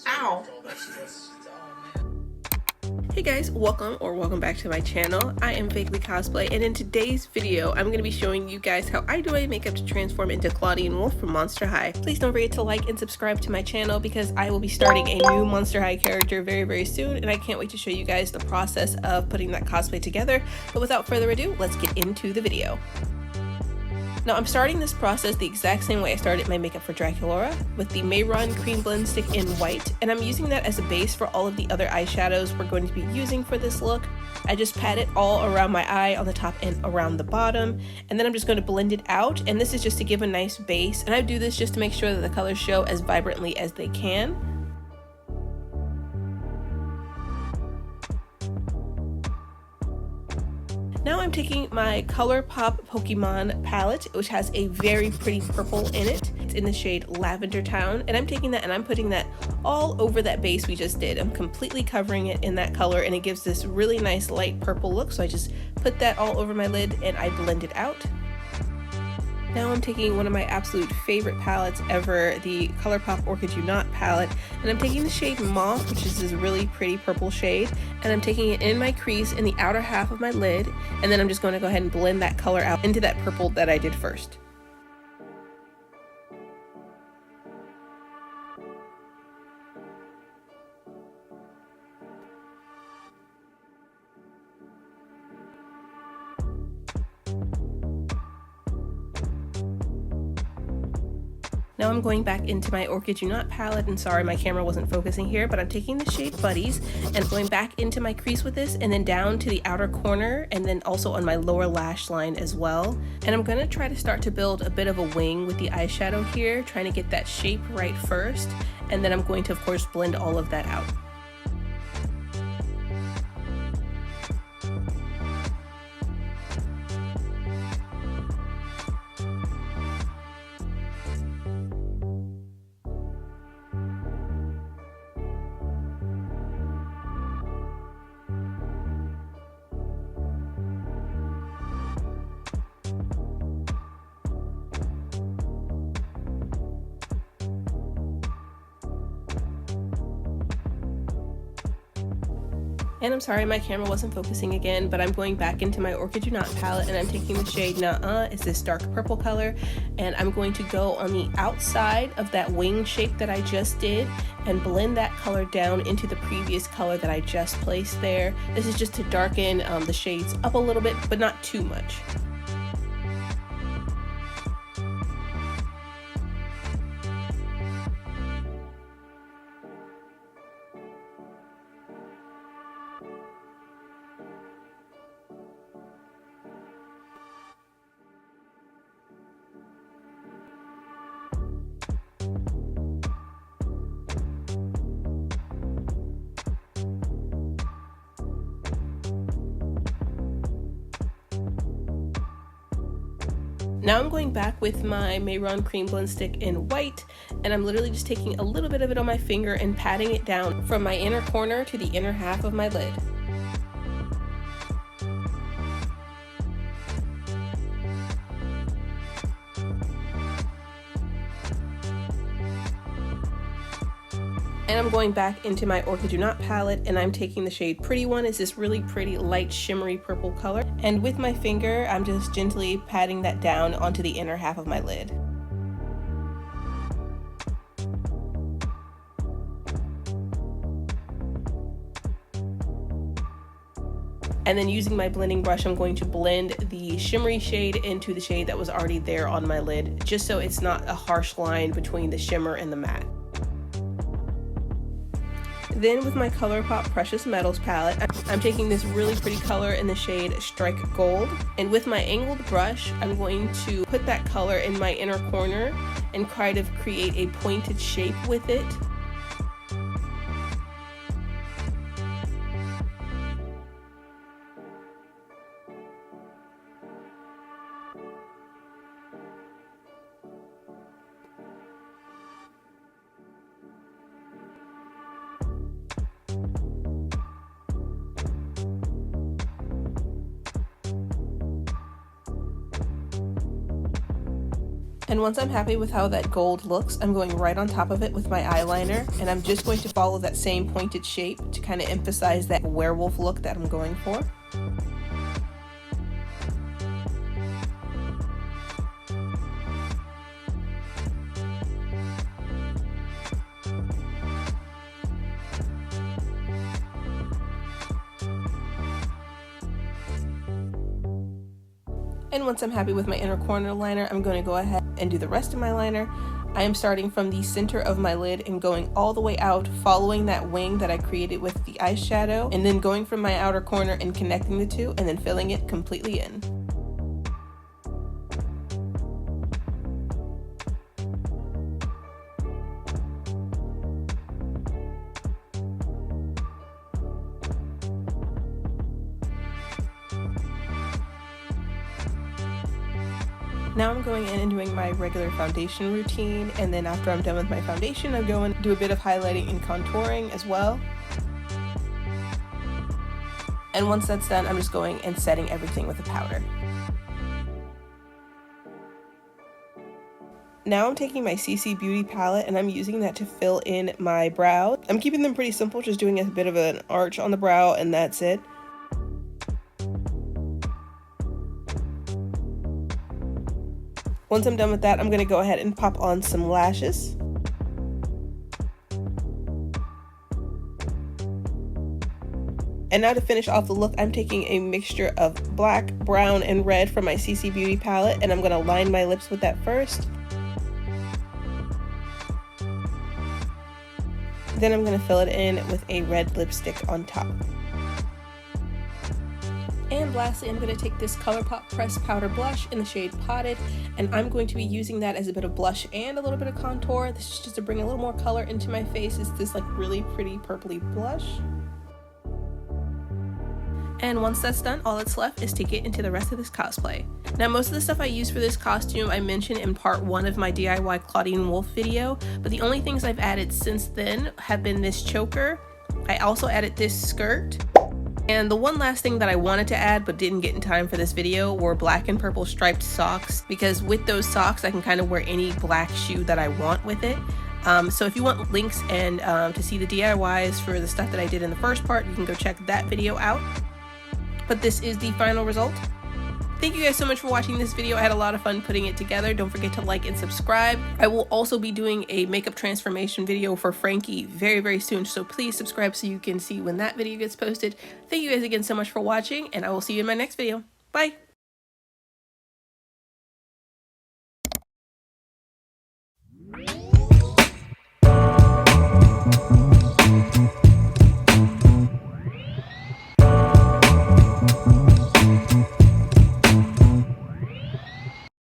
Ow. Hey guys, welcome back to my channel. I am Vaguely Cosplay, and in today's video I'm going to be showing you guys how I do my makeup to transform into Clawdeen Wolf from Monster High. Please don't forget to like and subscribe to my channel because I will be starting a new Monster High character very soon, and I can't wait to show you guys the process of putting that cosplay together. But without further ado, let's get into the video. Now I'm starting this process the exact same way I started my makeup for Draculaura, with the Mayron Cream Blend Stick in white, and I'm using that as a base for all of the other eyeshadows we're going to be using for this look. I just pat it all around my eye, on the top and around the bottom, and then I'm just going to blend it out, and this is just to give a nice base, and I do this just to make sure that the colors show as vibrantly as they can. Now I'm taking my ColourPop Pokemon palette, which has a very pretty purple in it. It's in the shade Lavender Town, and I'm taking that and I'm putting that all over that base we just did. I'm completely covering it in that color, and it gives this really nice light purple look, so I just put that all over my lid and I blend it out. Now I'm taking one of my absolute favorite palettes ever, the ColourPop Orchid You Not palette, and I'm taking the shade Moth, which is this really pretty purple shade, and I'm taking it in my crease in the outer half of my lid, and then I'm just going to go ahead and blend that color out into that purple that I did first. Now I'm going back into my Orchid You Not palette, and sorry my camera wasn't focusing here, but I'm taking the shade Buddies and going back into my crease with this, and then down to the outer corner, and then also on my lower lash line as well. And I'm going to try to start to build a bit of a wing with the eyeshadow here, trying to get that shape right first, and then I'm going to of course blend all of that out. And I'm sorry my camera wasn't focusing again, but I'm going back into my Orchid You Not palette, and I'm taking the shade Nuh-Uh, it's this dark purple color, and I'm going to go on the outside of that wing shape that I just did and blend that color down into the previous color that I just placed there. This is just to darken the shades up a little bit, but not too much. Now I'm going back with my Mayron Cream Blend Stick in white, and I'm literally just taking a little bit of it on my finger and patting it down from my inner corner to the inner half of my lid. And I'm going back into my Orchid You Not palette, and I'm taking the shade Pretty One. It's this really pretty light shimmery purple color, and with my finger I'm just gently patting that down onto the inner half of my lid. And then using my blending brush, I'm going to blend the shimmery shade into the shade that was already there on my lid, just so it's not a harsh line between the shimmer and the matte. Then with my ColourPop Precious Metals palette, I'm taking this really pretty color in the shade Strike Gold, and with my angled brush, I'm going to put that color in my inner corner and kind of create a pointed shape with it. And once I'm happy with how that gold looks, I'm going right on top of it with my eyeliner, and I'm just going to follow that same pointed shape to kind of emphasize that werewolf look that I'm going for. And once I'm happy with my inner corner liner, I'm going to go ahead and do the rest of my liner. I am starting from the center of my lid and going all the way out, following that wing that I created with the eyeshadow, and then going from my outer corner and connecting the two, and then filling it completely in. Now I'm going in and doing my regular foundation routine, and then after I'm done with my foundation, I'm going to do a bit of highlighting and contouring as well. And once that's done, I'm just going and setting everything with a powder. Now I'm taking my CC Beauty palette and I'm using that to fill in my brow. I'm keeping them pretty simple, just doing a bit of an arch on the brow and that's it. Once I'm done with that, I'm going to go ahead and pop on some lashes. And now to finish off the look, I'm taking a mixture of black, brown, and red from my CC Beauty palette, and I'm going to line my lips with that first. Then I'm going to fill it in with a red lipstick on top. And lastly, I'm going to take this ColourPop Pressed Powder Blush in the shade Potted, and I'm going to be using that as a bit of blush and a little bit of contour. This is just to bring a little more color into my face. It's this like really pretty purpley blush. And once that's done, all that's left is to get into the rest of this cosplay. Now, most of the stuff I use for this costume I mentioned in part 1 of my DIY Clawdeen Wolf video, but the only things I've added since then have been this choker. I also added this skirt. And the one last thing that I wanted to add but didn't get in time for this video were black and purple striped socks, because with those socks I can kind of wear any black shoe that I want with it. So if you want links and to see the DIYs for the stuff that I did in the first part, you can go check that video out. But this is the final result. Thank you guys so much for watching this video. I had a lot of fun putting it together. Don't forget to like and subscribe. I will also be doing a makeup transformation video for Frankie very, very soon, so please subscribe so you can see when that video gets posted. Thank you guys again so much for watching, and I will see you in my next video. Bye!